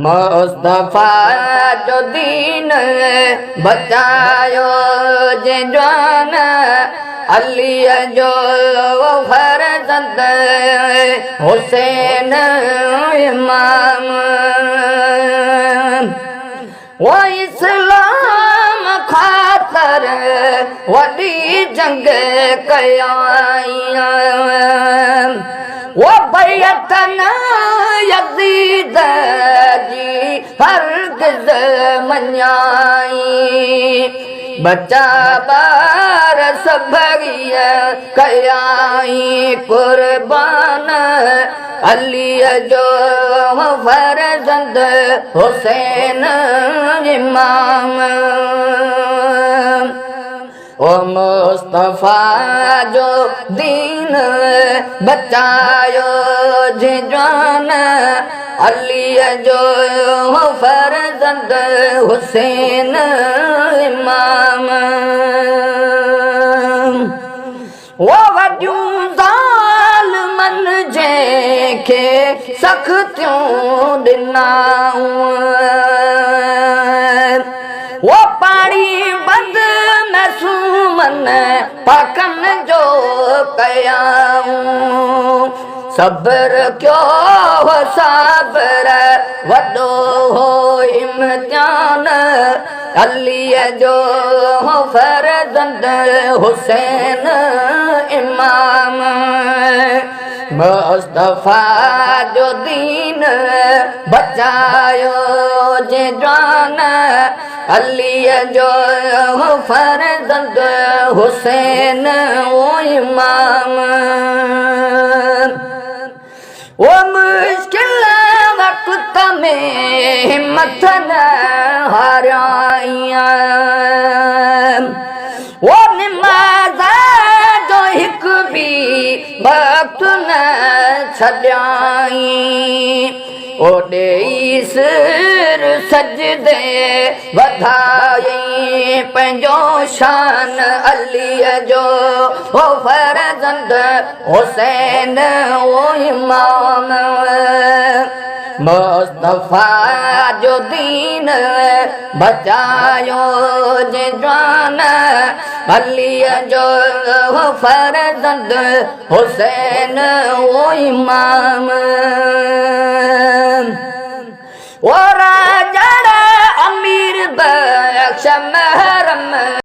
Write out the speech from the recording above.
मुस्तफा जो दीन बचायो जे जान अली जो फर्जंद हुसैन इमाम वो इस्लाम खातर वडी जंग कयाई वो बैतन यज़ीद जी हरगिज़ मञाई बच्चा बार सभरिय कयाई कुर्बान अली जो फर्जंद हुसैन इमाम ओ मुस्तफा जो दीन बचायो जे जान अली जो फर्जंद हुसैन इमाम वो वॾियूं ज़ालिमन जंहिंखे सख़्तियूं ॾिनाऊं वो पाणी बंद नसूमन पाकन जो कयाऊं सब्र क्यों हो साबर वॾो हो इम्तिहान अली जो फर्जंद हुसैन इमाम मुस्तफा जो दीन बचायो जे जान अली जो फर्जंद हुसैन ओ इमाम वो मुश्किल वक्त में हिम्मत न हाराइया वो नमाज़ जो हिक भी वक्त न छॾियाई ओॾे सिर सजदे वधाई पंहिंजो शान अली जो हो फर्जंद हुसैन ओ इमाम मुस्तफा जो दीन बचायो जे जान अली जो फर्जंद हुसैन ओ इमाम वो राजा अमीर बख्श महरम